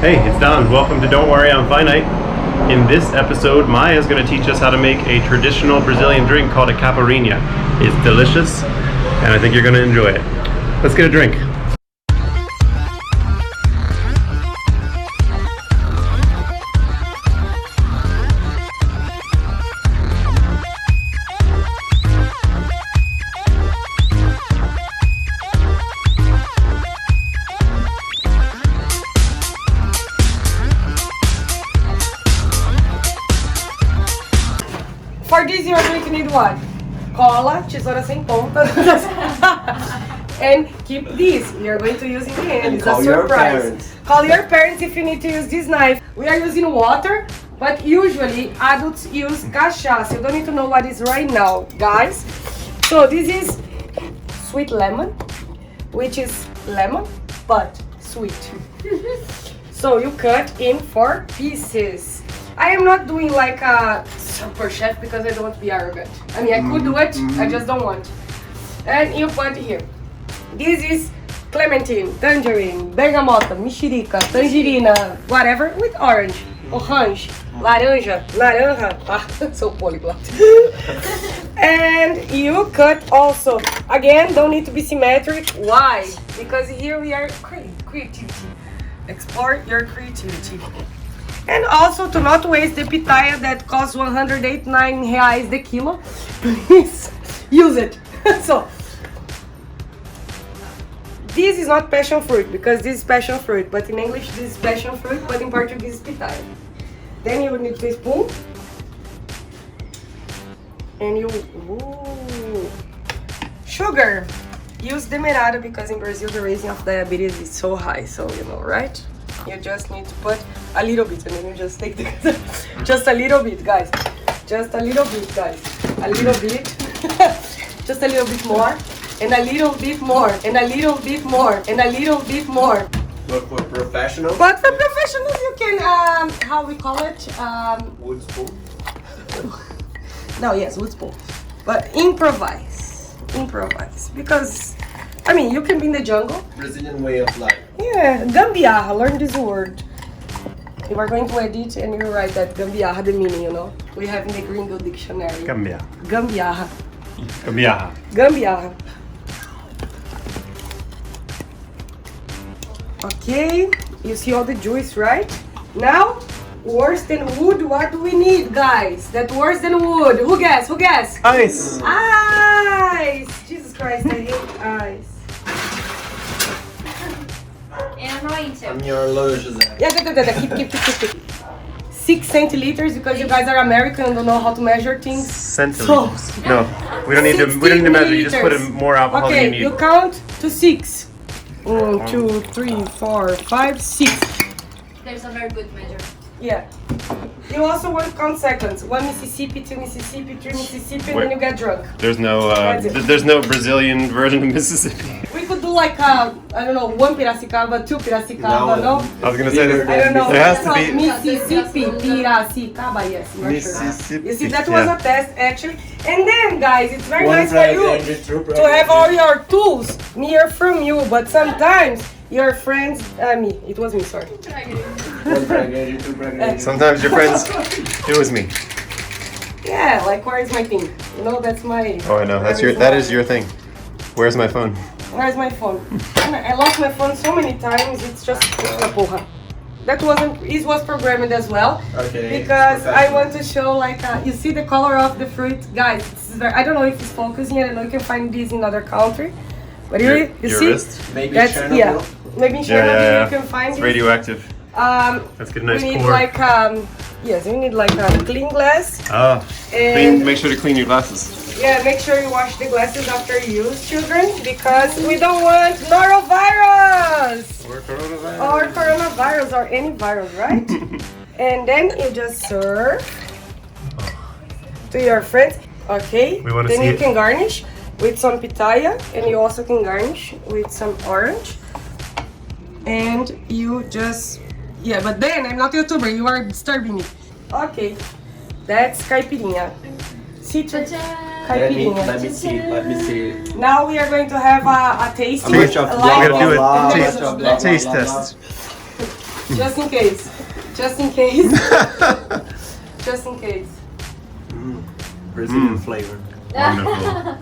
Hey, it's Don. Welcome to Don't Worry, I'm Finite. In this episode, Maya is going to teach us how to make a traditional Brazilian drink called a caipirinha. It's delicious, and I think you're going to enjoy it. Let's get a drink. For this, you are going to need what? Cola, tesoura sem ponta. And keep this. We are going to use in the end. It's a surprise. Call your parents if you need to use this knife. We are using water, but usually adults use cachaça. You don't need to know what is right now, guys. So this is sweet lemon, which is lemon, but sweet. So you cut in 4 pieces. I am not doing like a super chef because I don't want to be arrogant. I mean, I could do it, I just don't want. And you put here. This is clementine, tangerine, bergamota, mexerica, tangerina, whatever, with orange, orange, laranja, naranja. Ah, so polyglot. And you cut also. Again, don't need to be symmetric. Why? Because here we are creativity. Explore your creativity. And also to not waste the pitaya that costs 189 reais the kilo, please use it. So, this is not passion fruit because this is passion fruit, but in English this is passion fruit, but in Portuguese is pitaya. Then you need to spoon, and you, sugar. Use demerara because in Brazil the raising of diabetes is so high, so you know, right? You just need to put a little bit and then you just take the just a little bit, guys. Just a little bit, guys. A little bit. Just a little bit more. And a little bit more. And a little bit more. And a little bit more. But for professionals? But for professionals you can how we call it? Wood spoon? No, yes, wood spoon. But improvise. Improvise. Because I mean, you can be in the jungle. Brazilian way of life. Yeah, gambiarra, learn this word. You are going to edit and you write that gambiarra, the meaning, you know. We have in the Gringo dictionary. Gambiarra. Gambiarra. Gambiarra. Gambiarra. Okay, you see all the juice, right? Now, worse than wood, what do we need, guys? That worse than wood. Who guess? Who guess? Ice. Ice! Jesus Christ, I hate ice. I'm your allergies. Keep. 6 centiliters because you guys are American and don't know how to measure things. Centiliters. No, we don't need to. We don't need to measure. You just put in more alcohol than you Okay, need. you count to 6. 1, 2, 3, 4, 5, 6. There's a very good measure. Yeah. You also want to count seconds. 1 Mississippi, 2 Mississippi, 3 Mississippi, and then you get drunk. There's no. That's it. There's no Brazilian version of Mississippi. We could do like I don't know, 1 Piracicaba, 2 Piracicaba, no? I was gonna say this. I don't know. There has to No, be Mississippi, Piracicaba, yes. I'm not sure. Mississippi. You see, that was Yeah. a test actually. And then, guys, it's very One nice for fried you and the two to have all your tools near from you, but sometimes your friends, it was me, sorry. One bragueiro, two bragueiros. Sometimes your friends. It was me. Yeah, like where is my thing? You know, that's my. Oh, I know. That is your thing. Where's my phone? Where's my phone? I lost my phone so many times. It's just porra. That wasn't. It was programmed as well. Okay. Because I want to show like you see the color of the fruit, guys. This is very, I don't know if it's focusing. I don't know if you can find this in other country, but you Your see. wrist? Maybe That's Chernobyl? Maybe in Chernobyl you can find It's it. radioactive. Let's get a nice we need pour. like yes, we need like a clean glass. Clean. Make sure to clean your glasses. Yeah, make sure you wash the glasses after you use, children, because we don't want norovirus or coronavirus or any virus, right? And then you just serve to your friends. Okay. We wanna then see you it. can garnish with some pitaya, and you also can garnish with some orange. And you just but then I'm not a YouTuber. You are disturbing me. Okay, that's caipirinha. Citrus caipirinha. Let me see. Now we are going to have a tasting. How much of live blah, We're gonna do blah, a blah, taste, blah, blah, taste blah, test. Just in case. Just in case. Just in case. Brazilian flavor. Wonderful.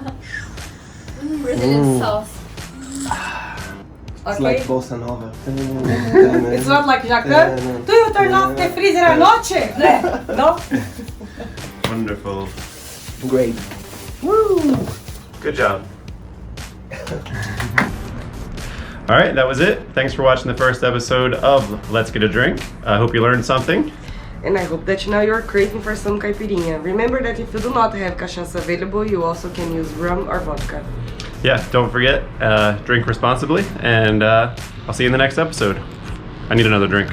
Brazilian sauce. It's Okay. like bossa nova. It's not like Jacan. Do you turn off the freezer at noche? No? Wonderful. Great. Woo! Good job. All right, that was it. Thanks for watching the first episode of Let's Get a Drink. I hope you learned something. And I hope that now you're craving for some caipirinha. Remember that if you do not have cachaça available, you also can use rum or vodka. Yeah, don't forget, drink responsibly, and I'll see you in the next episode. I need another drink.